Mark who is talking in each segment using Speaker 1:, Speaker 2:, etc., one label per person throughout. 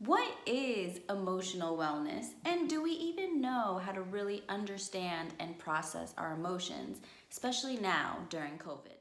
Speaker 1: What is emotional wellness, and do we even know how to really understand and process our emotions, especially now during COVID?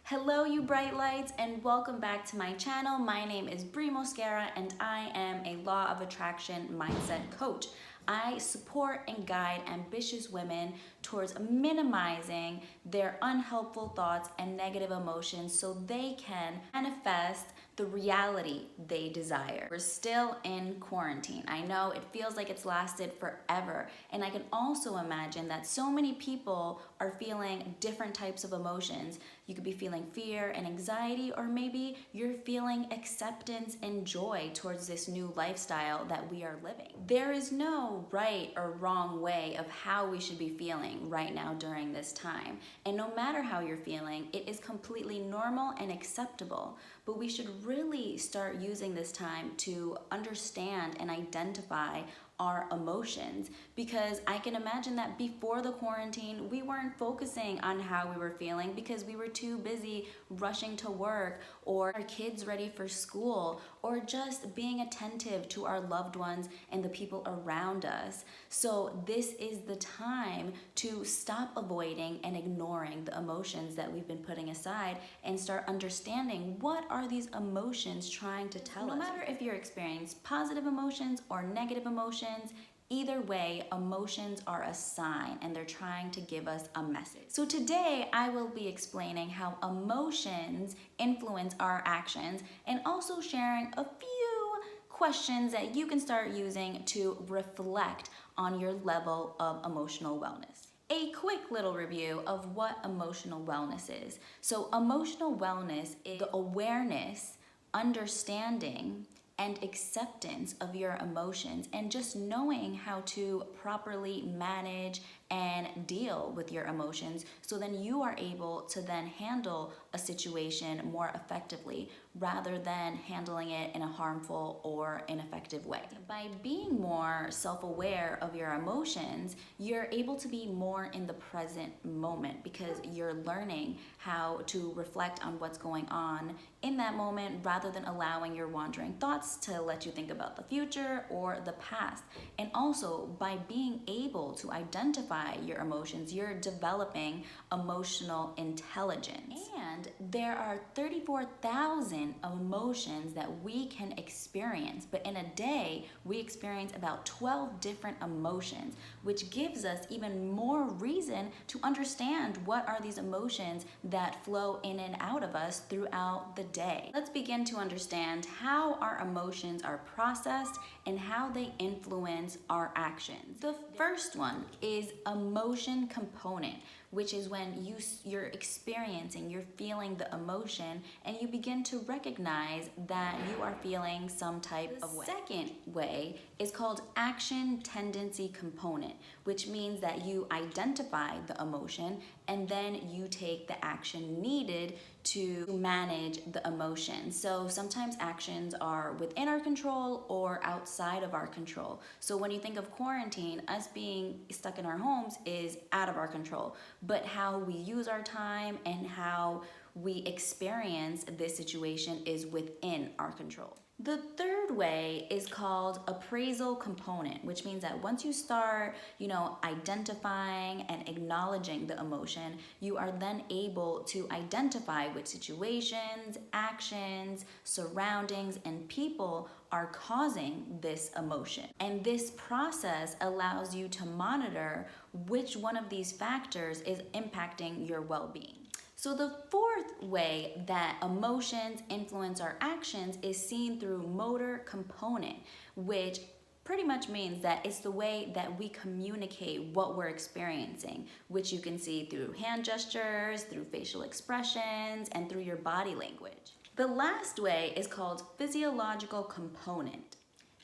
Speaker 1: Hello, you bright lights, and welcome back to my channel. My name is Brie Mosquera, and I am a Law of Attraction mindset coach. I support and guide ambitious women towards minimizing their unhelpful thoughts and negative emotions so they can manifest the reality they desire. We're still in quarantine. I know it feels like it's lasted forever, and I can also imagine that so many people are feeling different types of emotions. You could be feeling fear and anxiety, or maybe you're feeling acceptance and joy towards this new lifestyle that we are living. There is no right or wrong way of how we should be feeling right now during this time. And no matter how you're feeling, it is completely normal and acceptable. But we should really start using this time to understand and identify our emotions, because I can imagine that before the quarantine we weren't focusing on how we were feeling because we were too busy rushing to work, or our kids ready for school, or just being attentive to our loved ones and the people around us. So this is the time to stop avoiding and ignoring the emotions that we've been putting aside and start understanding what are these emotions trying to tell us. No matter if you're experiencing positive emotions or negative emotions, either way, emotions are a sign and they're trying to give us a message. So today I will be explaining how emotions influence our actions, and also sharing a few questions that you can start using to reflect on your level of emotional wellness. A quick little review of what emotional wellness is. So emotional wellness is the awareness, understanding, and acceptance of your emotions, and just knowing how to properly manage and deal with your emotions, so then you are able to then handle a situation more effectively rather than handling it in a harmful or ineffective way. By being more self-aware of your emotions, you're able to be more in the present moment, because you're learning how to reflect on what's going on in that moment rather than allowing your wandering thoughts to let you think about the future or the past. And also, by being able to identify your emotions, you're developing emotional intelligence. And there are 34,000 emotions that we can experience, but in a day we experience about 12 different emotions, which gives us even more reason to understand what are these emotions that flow in and out of us throughout the day. Let's begin to understand how our emotions are processed and how they influence our actions. The first one is emotion component, which is when you're experiencing, you're feeling the emotion, and you begin to recognize that you are feeling some type of way. The second way is called action tendency component, which means that you identify the emotion and then you take the action needed to manage the emotion. So sometimes actions are within our control or outside of our control. So when you think of quarantine, us being stuck in our homes is out of our control, but how we use our time and how we experience this situation is within our control. The third way is called appraisal component, which means that once you start, identifying and acknowledging the emotion, you are then able to identify which situations, actions, surroundings, and people are causing this emotion. And this process allows you to monitor which one of these factors is impacting your well-being. So the fourth way that emotions influence our actions is seen through motor component, which pretty much means that it's the way that we communicate what we're experiencing, which you can see through hand gestures, through facial expressions, and through your body language. The last way is called physiological component.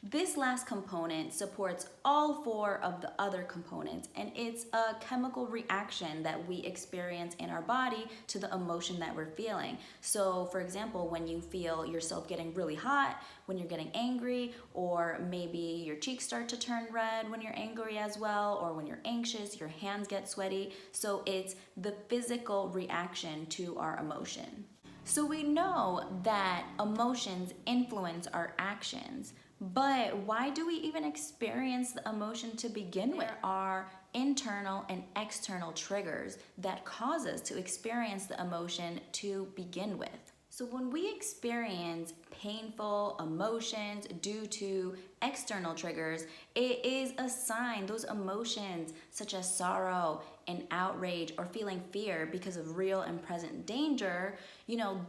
Speaker 1: This last component supports all four of the other components, and it's a chemical reaction that we experience in our body to the emotion that we're feeling. So for example, when you feel yourself getting really hot, when you're getting angry, or maybe your cheeks start to turn red when you're angry as well, or when you're anxious, your hands get sweaty. So it's the physical reaction to our emotion. So we know that emotions influence our actions, but why do we even experience the emotion to begin with? There are internal and external triggers that cause us to experience the emotion to begin with. So when we experience painful emotions due to external triggers, it is a sign. Those emotions such as sorrow and outrage or feeling fear because of real and present danger,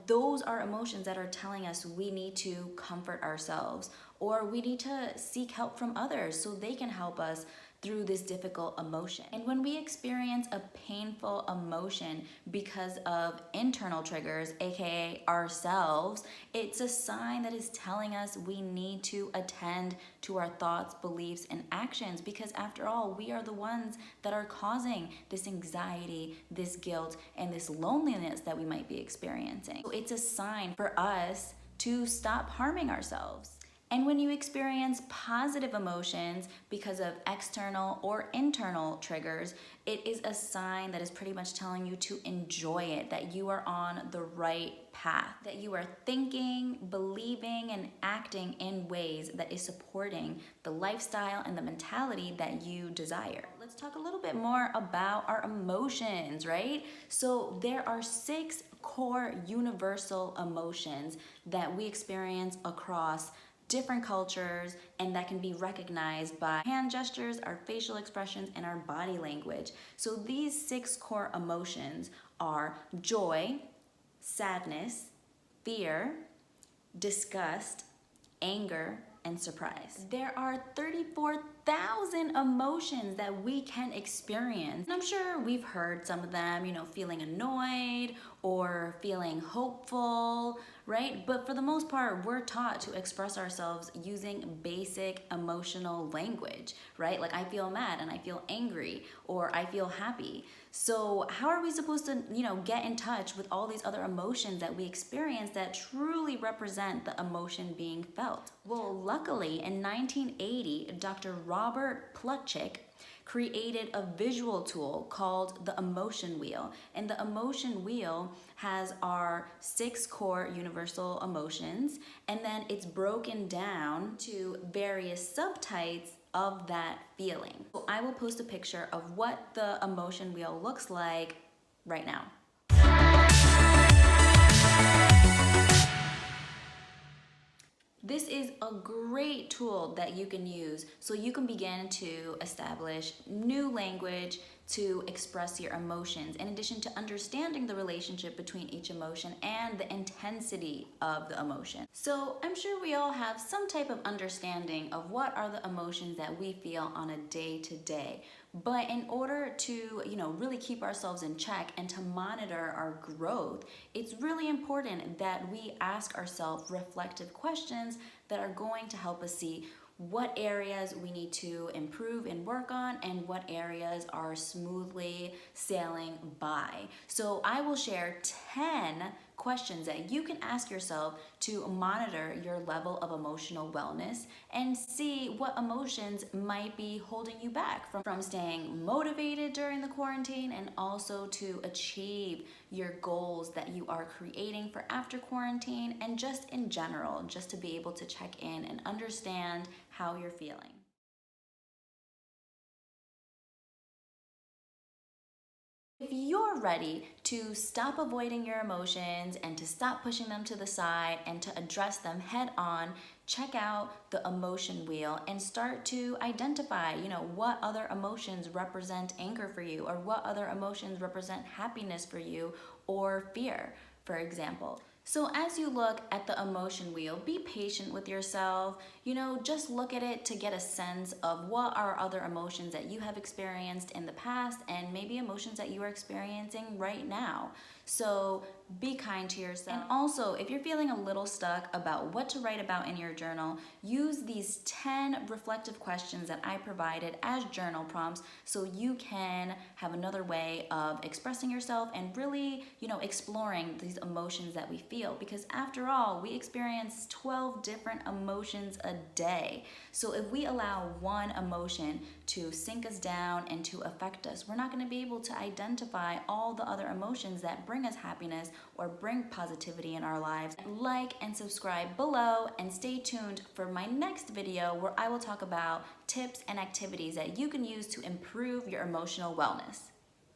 Speaker 1: those are emotions that are telling us we need to comfort ourselves or we need to seek help from others so they can help us through this difficult emotion. And when we experience a painful emotion because of internal triggers, aka ourselves, it's a sign that is telling us we need to attend to our thoughts, beliefs, and actions, because after all, we are the ones that are causing this anxiety, this guilt, and this loneliness that we might be experiencing. So it's a sign for us to stop harming ourselves. And when you experience positive emotions because of external or internal triggers, it is a sign that is pretty much telling you to enjoy it, that you are on the right path, that you are thinking, believing, and acting in ways that is supporting the lifestyle and the mentality that you desire. Let's talk a little bit more about our emotions, right? So there are 6 core universal emotions that we experience across different cultures, and that can be recognized by hand gestures, our facial expressions, and our body language. So these 6 core emotions are joy, sadness, fear, disgust, anger, and surprise. There are 34,000 emotions that we can experience. And I'm sure we've heard some of them, feeling annoyed or feeling hopeful, right? But for the most part, we're taught to express ourselves using basic emotional language, right? Like I feel mad and I feel angry or I feel happy. So how are we supposed to, get in touch with all these other emotions that we experience that truly represent the emotion being felt? Well, luckily in 1980, Dr. Robert Plutchik created a visual tool called the emotion wheel. And the emotion wheel has our 6 core universal emotions, and then it's broken down to various subtypes of that feeling. So I will post a picture of what the emotion wheel looks like right now. This is a great tool that you can use so you can begin to establish new language to express your emotions, in addition to understanding the relationship between each emotion and the intensity of the emotion. So I'm sure we all have some type of understanding of what are the emotions that we feel on a day-to-day. But in order to, really keep ourselves in check and to monitor our growth, it's really important that we ask ourselves reflective questions that are going to help us see what areas we need to improve and work on and what areas are smoothly sailing by. So I will share 10 questions that you can ask yourself to monitor your level of emotional wellness and see what emotions might be holding you back from staying motivated during the quarantine, and also to achieve your goals that you are creating for after quarantine, and just in general, just to be able to check in and understand how you're feeling. If you're ready to stop avoiding your emotions and to stop pushing them to the side and to address them head on, check out the emotion wheel and start to identify, what other emotions represent anger for you, or what other emotions represent happiness for you, or fear, for example. So as you look at the emotion wheel, be patient with yourself. Just look at it to get a sense of what are other emotions that you have experienced in the past, and maybe emotions that you are experiencing right now. So be kind to yourself. And also, if you're feeling a little stuck about what to write about in your journal, use these 10 reflective questions that I provided as journal prompts so you can have another way of expressing yourself and really, exploring these emotions that we feel. Because after all, we experience 12 different emotions a day. So if we allow one emotion to sink us down and to affect us, we're not going to be able to identify all the other emotions that bring bring us happiness or bring positivity in our lives. Like and subscribe below, and stay tuned for my next video where I will talk about tips and activities that you can use to improve your emotional wellness.